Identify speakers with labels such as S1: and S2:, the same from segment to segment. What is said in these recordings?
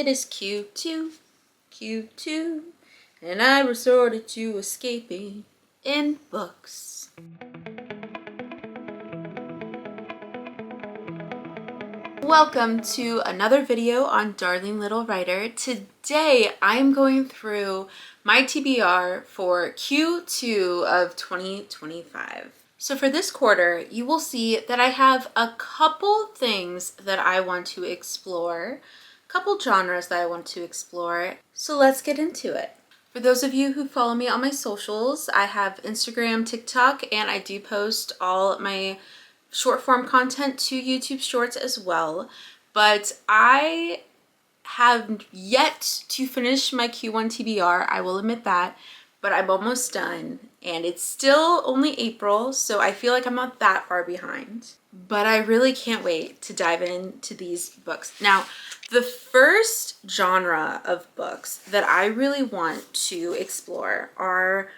S1: It is Q2, Q2, and I resorted to escaping in books. Welcome to another video on Darling Little Writer. Today I'm going through my TBR for Q2 of 2025. So for this quarter, you will see that I have a couple things that I want to explore, a couple genres that I want to explore. So let's get into it. For those of you who follow me on my socials, I have Instagram, TikTok, and I do post all my short form content to YouTube Shorts as well. But I have yet to finish my Q1 TBR, I will admit that, but I'm almost done and it's still only April, so I feel like I'm not that far behind. But I really can't wait to dive into these books. Now, the first genre of books that I really want to explore are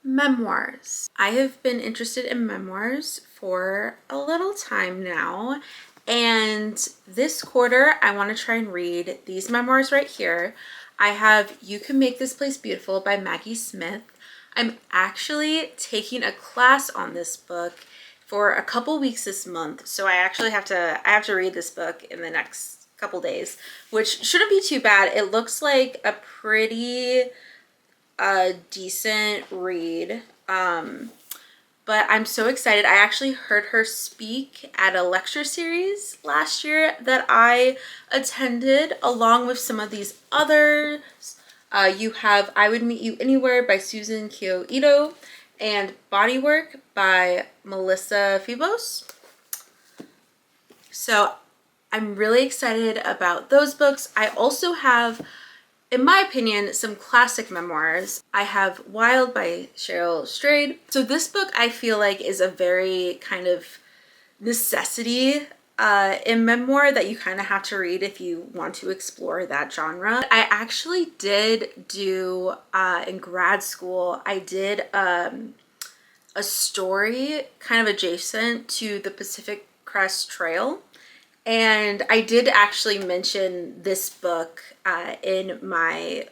S1: memoirs. I have been interested in memoirs for a little time now, and this quarter I want to try and read these memoirs right here. I have You Can Make This Place Beautiful by Maggie Smith. I'm actually taking a class on this book for a couple weeks this month, so I actually have to read this book in the next couple days, which shouldn't be too bad. It looks like a pretty decent read, but I'm so excited. I actually heard her speak at a lecture series last year that I attended along with some of these others. You have I Would Meet You Anywhere by Susan Kiyo and Bodywork by Melissa Febos. So I'm really excited about those books. I also have, in my opinion, some classic memoirs. I have Wild by Cheryl. So this book I feel like is a very kind of necessity in memoir that you kind of have to read if you want to explore that genre. I actually did do, in grad school, I did a story kind of adjacent to the Pacific Crest Trail. And I did actually mention this book in my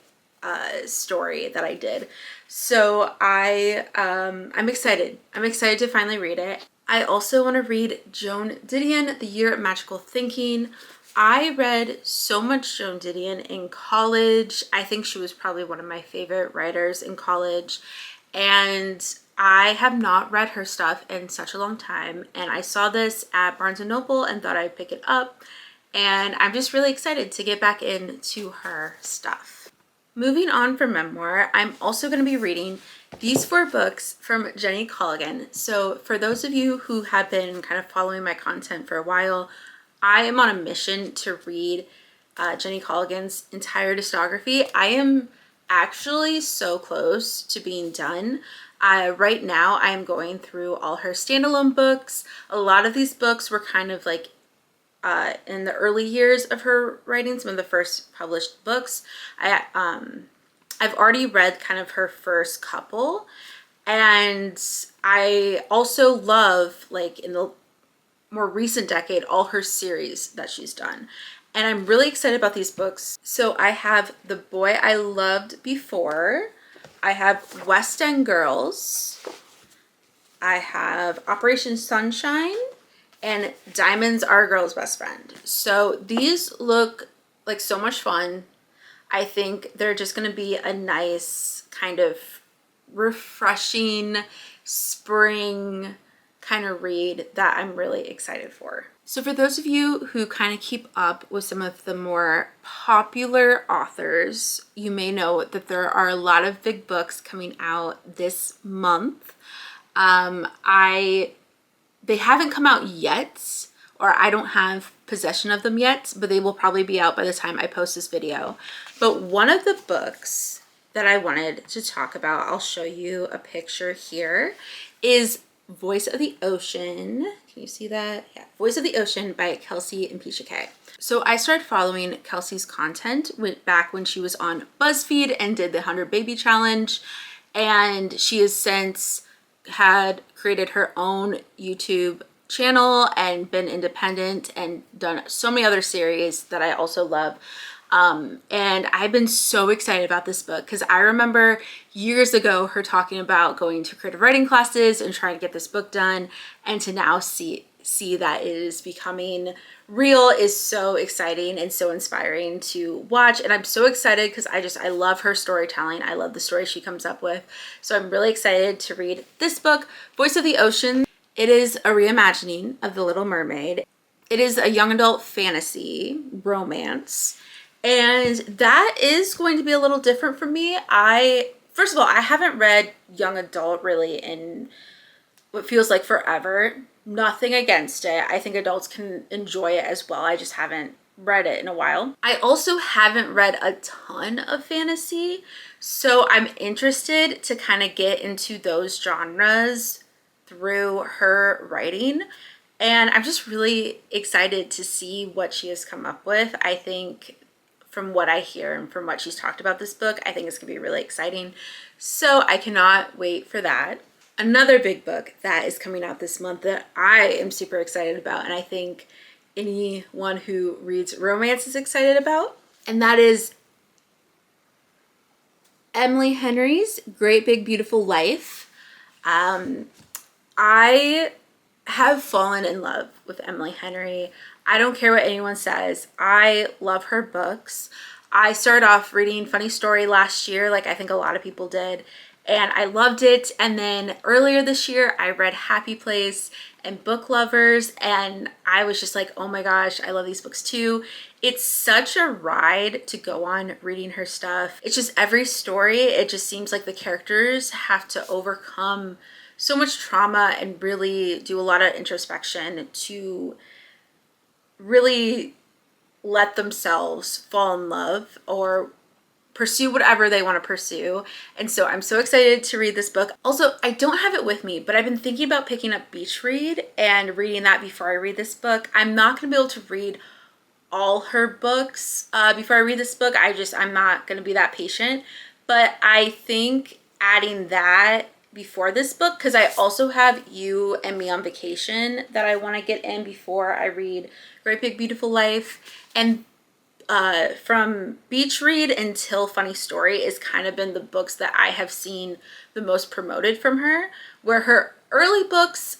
S1: story that I did. So I'm excited. I'm excited to finally read it. I also want to read Joan Didion, The Year of Magical Thinking. I read so much Joan Didion in college. I think she was probably one of my favorite writers in college. And I have not read her stuff in such a long time, and I saw this at Barnes & Noble and thought I'd pick it up, and I'm just really excited to get back into her stuff. Moving on from memoir, I'm also going to be reading these 4 books from Jenny Colgan. So for those of you who have been kind of following my content for a while, I am on a mission to read Jenny Colgan's entire discography. I am actually so close to being done. Right now I am going through all her standalone books. A lot of these books were kind of like in the early years of her writing, some of the first published books. I've already read kind of her first couple, and I also love, like, in the more recent decade, all her series that she's done. And I'm really excited about these books. So I have The Boy I Loved Before, I have West End Girls, I have Operation Sunshine, and Diamonds Are a Girl's Best Friend. So these look like so much fun. I think they're just going to be a nice kind of refreshing spring kind of read that I'm really excited for. So for those of you who kind of keep up with some of the more popular authors, you may know that there are a lot of big books coming out this month. They haven't come out yet, or I don't have possession of them yet, but they will probably be out by the time I post this video. But one of the books that I wanted to talk about, I'll show you a picture here, is Voice of the Ocean. Can you see that? Yeah, Voice of the Ocean by Kelsey and Impicciche. So I started following Kelsey's content back when she was on BuzzFeed and did the 100 Baby Challenge, and she has since had created her own YouTube channel and been independent and done so many other series that I also love. And I've been so excited about this book because I remember years ago her talking about going to creative writing classes and trying to get this book done, and to now see that it is becoming real is so exciting and so inspiring to watch. And I'm so excited because I love her storytelling. I love the story she comes up with. So I'm really excited to read this book, Voice of the Ocean. It is a reimagining of The Little Mermaid. It is a young adult fantasy romance, and that is going to be a little different for me. First of all, I haven't read young adult really in what feels like forever. Nothing against it. I think adults can enjoy it as well. I just haven't read it in a while. I also haven't read a ton of fantasy, so I'm interested to kind of get into those genres through her writing. And I'm just really excited to see what she has come up with. I think from what I hear and from what she's talked about this book, I think it's gonna be really exciting. So I cannot wait for that. Another big book that is coming out this month that I am super excited about, and I think anyone who reads romance is excited about, and that is Emily Henry's Great Big Beautiful Life. I have fallen in love with Emily Henry. I don't care what anyone says. I love her books. I started off reading Funny Story last year, like I think a lot of people did, and I loved it. And then earlier this year, I read Happy Place and Book Lovers, and I was just like, oh my gosh, I love these books too. It's such a ride to go on reading her stuff. It's just every story, it just seems like the characters have to overcome so much trauma and really do a lot of introspection to really let themselves fall in love or pursue whatever they want to pursue. And so I'm so excited to read this book. Also, I don't have it with me, but I've been thinking about picking up Beach Read and reading that before I read this book. I'm not going to be able to read all her books before I read this book. I'm not going to be that patient. But I think adding that before this book, because I also have You and Me on Vacation that I want to get in before I read Great Big Beautiful Life. And from Beach Read until Funny Story has kind of been the books that I have seen the most promoted from her, where her early books,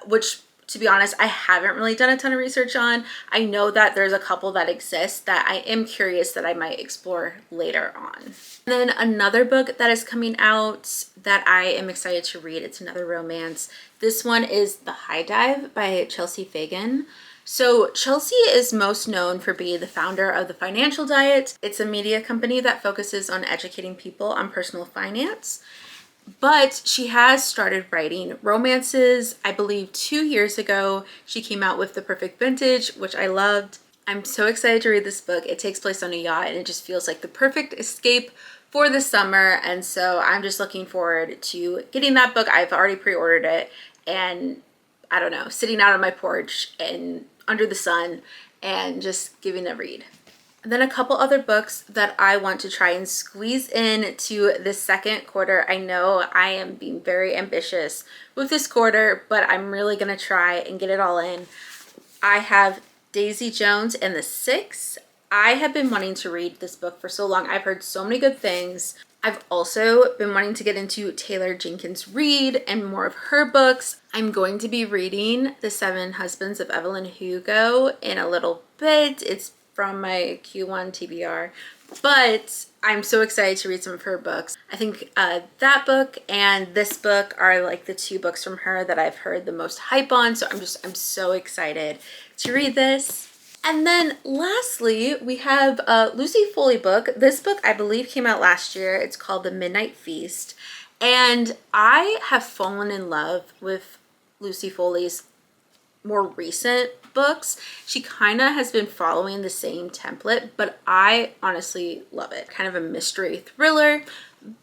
S1: which to be honest, I haven't really done a ton of research on. I know that there's a couple that exist that I am curious that I might explore later on. And then another book that is coming out that I am excited to read, it's another romance. This one is The High Dive by Chelsea Fagan. So Chelsea is most known for being the founder of The Financial Diet. It's a media company that focuses on educating people on personal finance. But she has started writing romances. I believe 2 years ago, she came out with The Perfect Vintage, which I loved. I'm so excited to read this book. It takes place on a yacht and it just feels like the perfect escape for the summer. And so I'm just looking forward to getting that book. I've already pre-ordered it, and I don't know, sitting out on my porch and under the sun and just giving it a read. And then a couple other books that I want to try and squeeze in to this second quarter. I know I am being very ambitious with this quarter, but I'm really going to try and get it all in. I have Daisy Jones and the Six. I have been wanting to read this book for so long. I've heard so many good things. I've also been wanting to get into Taylor Jenkins Reid and more of her books. I'm going to be reading The Seven Husbands of Evelyn Hugo in a little bit. It's from my Q1 TBR, but I'm so excited to read some of her books. I think that book and this book are like the two books from her that I've heard the most hype on, so I'm so excited to read this. And then lastly, we have a Lucy Foley book. This book I believe came out last year. It's called The Midnight Feast, and I have fallen in love with Lucy Foley's more recent books. She kind of has been following the same template, but I honestly love it. Kind of a mystery thriller,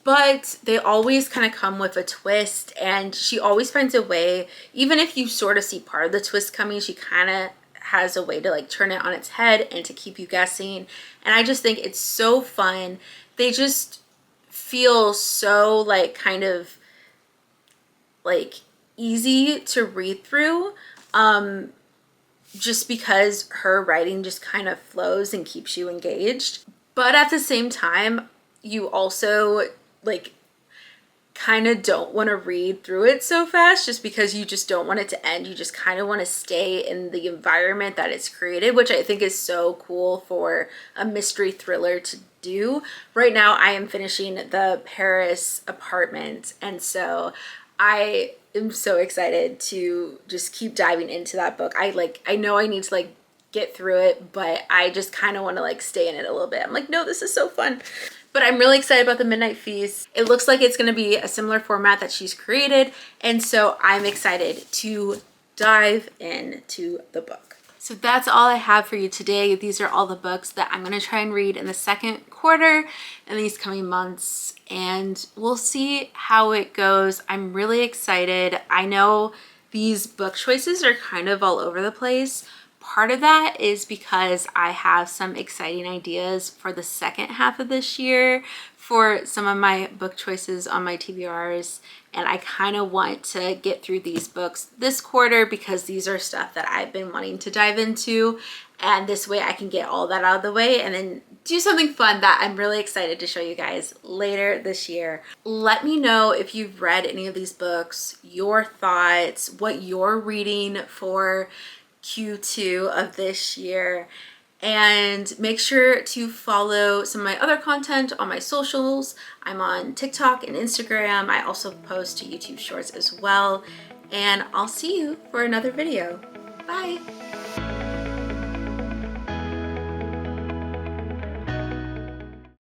S1: but they always kind of come with a twist, and she always finds a way, even if you sort of see part of the twist coming, she kind of has a way to like turn it on its head and to keep you guessing. And I just think it's so fun. They just feel so like kind of like easy to read through, just because her writing just kind of flows and keeps you engaged. But at the same time, you also like kind of don't want to read through it so fast just because you just don't want it to end. You just kind of want to stay in the environment that it's created, which I think is so cool for a mystery thriller to do. Right now I am finishing the Paris apartment, and so I am so excited to just keep diving into that book. I know I need to like get through it, but I just kind of want to like stay in it a little bit. I'm like, no, this is so fun. But I'm really excited about the Midnight Feast. It looks like it's going to be a similar format that she's created, and so I'm excited to dive into the book. So that's all I have for you today. These are all the books that I'm going to try and read in the second quarter in these coming months, and we'll see how it goes. I'm really excited. I know these book choices are kind of all over the place. Part of that is because I have some exciting ideas for the second half of this year for some of my book choices on my TBRs, and I kind of want to get through these books this quarter because these are stuff that I've been wanting to dive into, and this way I can get all that out of the way and then do something fun that I'm really excited to show you guys later this year. Let me know if you've read any of these books, your thoughts, what you're reading for Q2 of this year, and make sure to follow some of my other content on my socials. I'm on TikTok and Instagram. I also post to YouTube Shorts as well, and I'll see you for another video. Bye.